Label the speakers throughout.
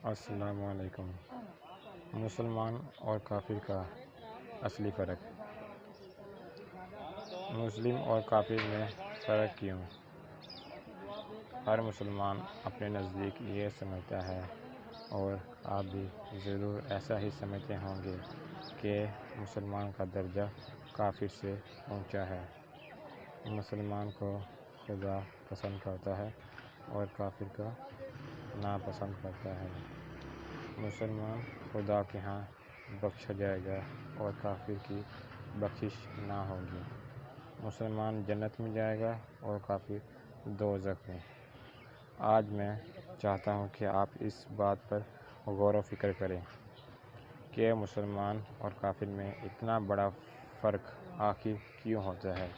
Speaker 1: السلام علیکم۔ مسلمان اور کافر کا اصلی فرق۔ مسلم اور کافر میں فرق کیوں؟ ہر مسلمان اپنے نزدیک یہ سمجھتا ہے، اور آپ بھی ضرور ایسا ہی سمجھتے ہوں گے، کہ مسلمان کا درجہ کافر سے اونچا ہے۔ مسلمان کو خدا پسند کرتا ہے اور کافر کو ناپسند کرتا ہے۔ مسلمان خدا کے ہاں بخشا جائے گا اور کافر کی بخشش نہ ہوگی۔ مسلمان جنت میں جائے گا اور کافر دوزخ میں۔ آج میں چاہتا ہوں کہ آپ اس بات پر غور و فکر کریں کہ مسلمان اور کافر میں اتنا بڑا فرق آخر کیوں ہوتا ہے۔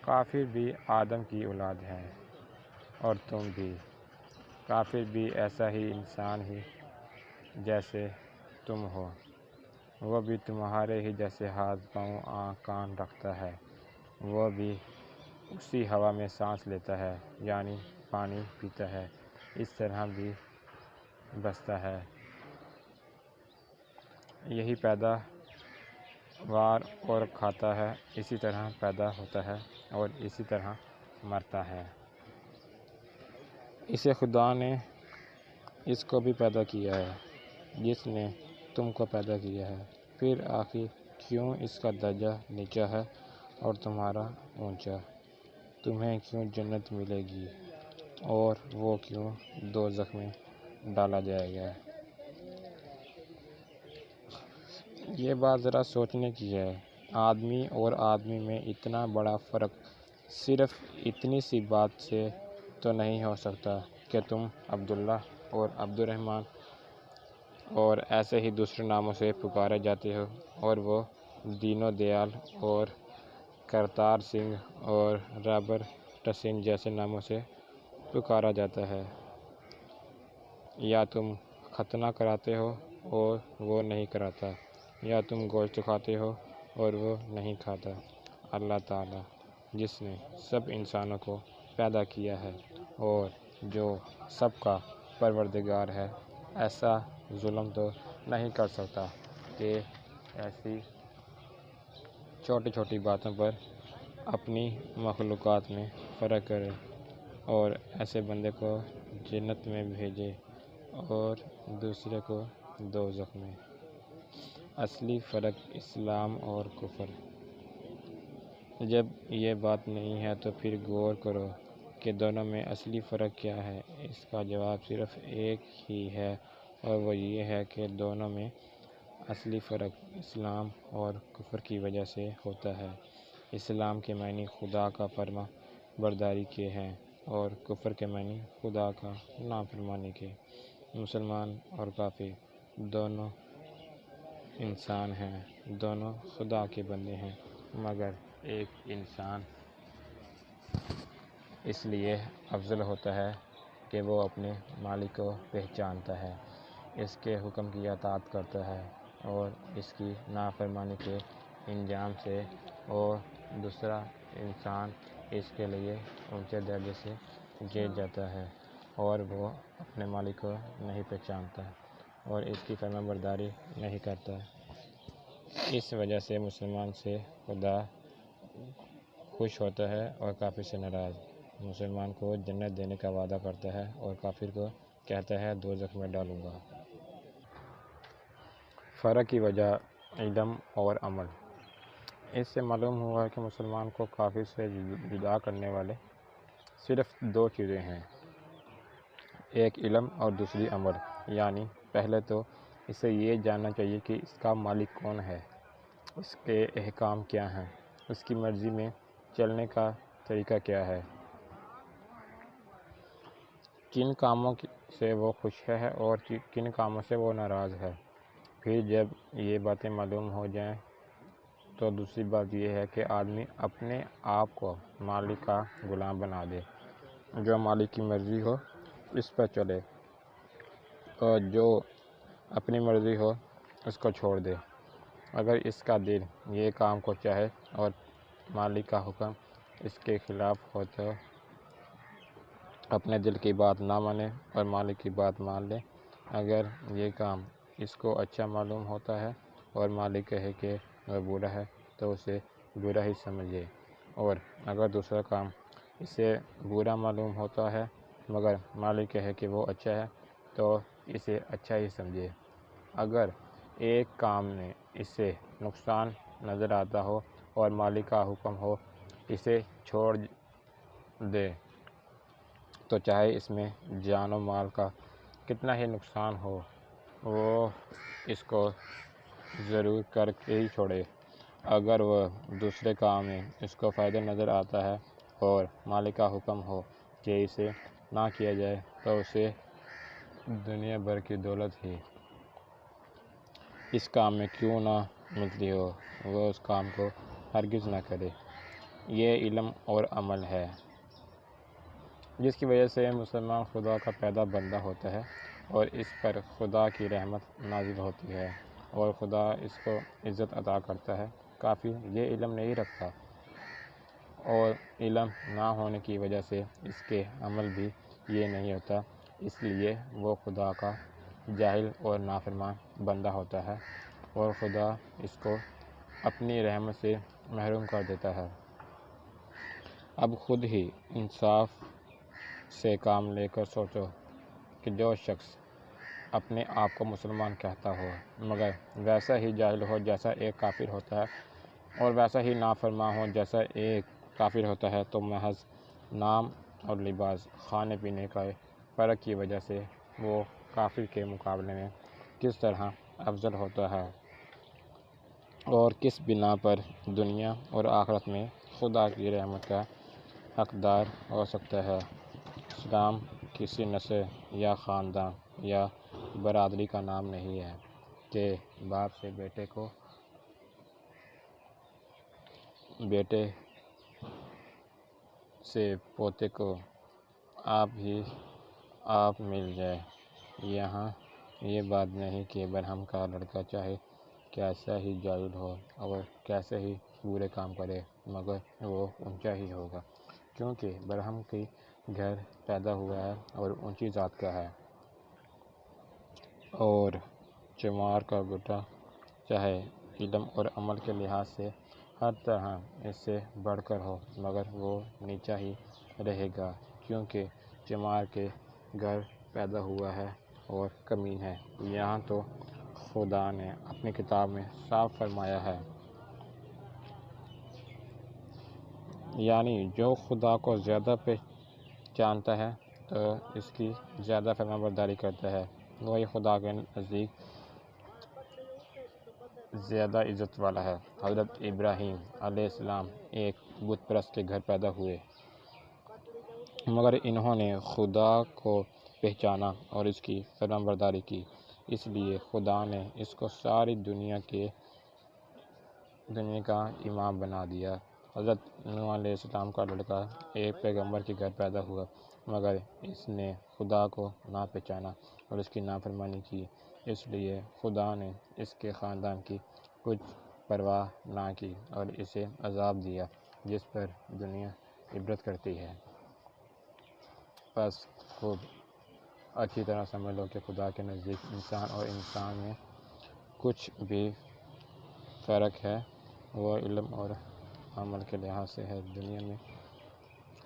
Speaker 1: کافر بھی آدم کی اولاد ہے، اور تم بھی۔ کافر بھی ایسا ہی انسان ہی جیسے تم ہو۔ وہ بھی تمہارے ہی جیسے ہاتھ، پاؤں، آنکھ، کان رکھتا ہے۔ وہ بھی اسی ہوا میں سانس لیتا ہے، یعنی پانی پیتا ہے، اس طرح بھی بستا ہے۔ یہی پیداوار اور کھاتا ہے، اسی طرح پیدا ہوتا ہے اور اسی طرح مرتا ہے۔ اسے خدا نے اس کو بھی پیدا کیا ہے جس نے تم کو پیدا کیا ہے۔ پھر آخر کیوں اس کا درجہ نیچا ہے اور تمہارا اونچا؟ تمہیں کیوں جنت ملے گی اور وہ کیوں دوزخ میں ڈالا جائے گا؟ یہ بات ذرا سوچنے کی ہے۔ آدمی اور آدمی میں اتنا بڑا فرق صرف اتنی سی بات سے تو نہیں ہو سکتا کہ تم عبداللہ اور عبدالرحمن اور ایسے ہی دوسرے ناموں سے پکارے جاتے ہو، اور وہ دینو دیال اور کرتار سنگھ اور رابرٹ سنگھ جیسے ناموں سے پکارا جاتا ہے۔ یا تم ختنہ کراتے ہو اور وہ نہیں کراتا، یا تم گوشت کھاتے ہو اور وہ نہیں کھاتا۔ اللہ تعالیٰ جس نے سب انسانوں کو پیدا کیا ہے اور جو سب کا پروردگار ہے، ایسا ظلم تو نہیں کر سکتا کہ ایسی چھوٹی چھوٹی باتوں پر اپنی مخلوقات میں فرق کرے اور ایسے بندے کو جنت میں بھیجے اور دوسرے کو دوزخ میں۔ اصلی فرق اسلام اور کفر۔ جب یہ بات نہیں ہے تو پھر غور کرو کہ دونوں میں اصلی فرق کیا ہے۔ اس کا جواب صرف ایک ہی ہے، اور وہ یہ ہے کہ دونوں میں اصلی فرق اسلام اور کفر کی وجہ سے ہوتا ہے۔ اسلام کے معنی خدا کا فرما برداری کے ہیں، اور کفر کے معنی خدا کا نافرمانی کے۔ مسلمان اور کافر دونوں انسان ہیں، دونوں خدا کے بندے ہیں، مگر ایک انسان اس لیے افضل ہوتا ہے کہ وہ اپنے مالک کو پہچانتا ہے، اس کے حکم کی اطاعت کرتا ہے اور اس کی نافرمانی کے انجام سے، اور دوسرا انسان اس کے لیے اونچے درجے سے گر جاتا ہے اور وہ اپنے مالک کو نہیں پہچانتا اور اس کی فرما برداری نہیں کرتا۔ اس وجہ سے مسلمان سے خدا خوش ہوتا ہے اور کافر سے ناراض۔ مسلمان کو جنت دینے کا وعدہ کرتا ہے اور کافر کو کہتا ہے دوزخ میں ڈالوں گا۔ فرق کی وجہ علم اور عمل۔ اس سے معلوم ہوا کہ مسلمان کو کافر سے جدا کرنے والے صرف دو چیزیں ہیں، ایک علم اور دوسری عمل۔ یعنی پہلے تو اسے یہ جاننا چاہیے کہ اس کا مالک کون ہے، اس کے احکام کیا ہیں، اس کی مرضی میں چلنے کا طریقہ کیا ہے، کن کاموں سے وہ خوش ہے اور کن کاموں سے وہ ناراض ہے۔ پھر جب یہ باتیں معلوم ہو جائیں تو دوسری بات یہ ہے کہ آدمی اپنے آپ کو مالک کا غلام بنا دے، جو مالک کی مرضی ہو اس پر چلے، اور جو اپنی مرضی ہو اس کو چھوڑ دے۔ اگر اس کا دل یہ کام کو چاہے اور مالک کا حکم اس کے خلاف ہو تو اپنے دل کی بات نہ مانے اور مالک کی بات مان لے، اگر یہ کام اس کو اچھا معلوم ہوتا ہے اور مالک کہے کہ وہ برا ہے تو اسے برا ہی سمجھے، اور اگر دوسرا کام اسے برا معلوم ہوتا ہے مگر مالک کہے کہ وہ اچھا ہے تو اسے اچھا ہی سمجھے۔ اگر ایک کام میں اسے نقصان نظر آتا ہو اور مالک کا حکم ہو اسے چھوڑ دے تو چاہے اس میں جان و مال کا کتنا ہی نقصان ہو وہ اس کو ضرور کر کے ہی چھوڑے۔ اگر وہ دوسرے کام میں اس کو فائدہ نظر آتا ہے اور مالک کا حکم ہو کہ اسے نہ کیا جائے تو اسے دنیا بھر کی دولت ہی اس کام میں کیوں نہ ملتی ہو وہ اس کام کو ہرگز نہ کرے۔ یہ علم اور عمل ہے جس کی وجہ سے مسلمان خدا کا پیدا بندہ ہوتا ہے اور اس پر خدا کی رحمت نازل ہوتی ہے اور خدا اس کو عزت عطا کرتا ہے۔ کافر یہ علم نہیں رکھتا اور علم نہ ہونے کی وجہ سے اس کے عمل بھی یہ نہیں ہوتا، اس لیے وہ خدا کا جاہل اور نافرمان بندہ ہوتا ہے اور خدا اس کو اپنی رحمت سے محروم کر دیتا ہے۔ اب خود ہی انصاف سے کام لے کر سوچو کہ جو شخص اپنے آپ کو مسلمان کہتا ہو مگر ویسا ہی جاہل ہو جیسا ایک کافر ہوتا ہے اور ویسا ہی نافرمان ہو جیسا ایک کافر ہوتا ہے تو محض نام اور لباس، کھانے پینے کا فرق کی وجہ سے وہ کافر کے مقابلے میں کس طرح افضل ہوتا ہے اور کس بنا پر دنیا اور آخرت میں خدا کی رحمت کا حقدار ہو سکتا ہے۔ اسلام کسی نسل یا خاندان یا برادری کا نام نہیں ہے کہ باپ سے بیٹے کو، بیٹے سے پوتے کو آپ ہی آپ مل جائے۔ یہاں یہ بات نہیں کہ برہم کا لڑکا چاہے کیسا ہی جاہل ہو اور کیسے ہی برے کام کرے مگر وہ اونچا ہی ہوگا کیونکہ برہم کے گھر پیدا ہوا ہے اور اونچی ذات کا ہے، اور چمار کا بیٹا چاہے علم اور عمل کے لحاظ سے ہر طرح اس سے بڑھ کر ہو مگر وہ نیچا ہی رہے گا کیونکہ چمار کے گھر پیدا ہوا ہے اور کمین ہے۔ یہاں تو خدا نے اپنی کتاب میں صاف فرمایا ہے، یعنی جو خدا کو زیادہ پہچانتا ہے تو اس کی زیادہ فرمانبرداری کرتا ہے وہی خدا کے نزدیک زیادہ عزت والا ہے۔ حضرت ابراہیم علیہ السلام ایک بت پرست کے گھر پیدا ہوئے مگر انہوں نے خدا کو پہچانا اور اس کی فرمانبرداری کی، اس لیے خدا نے اس کو ساری دنیا کا امام بنا دیا۔ حضرت نوح علیہ السلام کا لڑکا ایک پیغمبر کے گھر پیدا ہوا مگر اس نے خدا کو نہ پہچانا اور اس کی نافرمانی کی، اس لیے خدا نے اس کے خاندان کی کچھ پرواہ نہ کی اور اسے عذاب دیا جس پر دنیا عبرت کرتی ہے۔ بس خوب اچھی طرح سمجھ لو کہ خدا کے نزدیک انسان اور انسان میں کچھ بھی فرق ہے وہ علم اور عمل کے لحاظ سے ہے، دنیا میں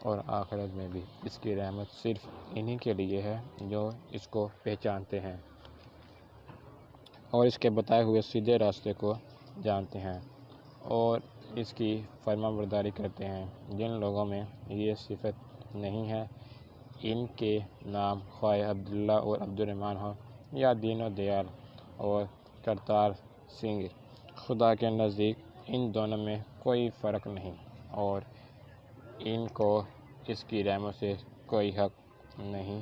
Speaker 1: اور آخرت میں بھی۔ اس کی رحمت صرف انہی کے لیے ہے جو اس کو پہچانتے ہیں اور اس کے بتائے ہوئے سیدھے راستے کو جانتے ہیں اور اس کی فرمانبرداری کرتے ہیں۔ جن لوگوں میں یہ صفت نہیں ہے ان کے نام خواہ عبداللہ اور عبدالرحمن ہوں یا دین دیال اور کرتار سنگھ، خدا کے نزدیک ان دونوں میں کوئی فرق نہیں اور ان کو اس کی رحمت سے کوئی حق نہیں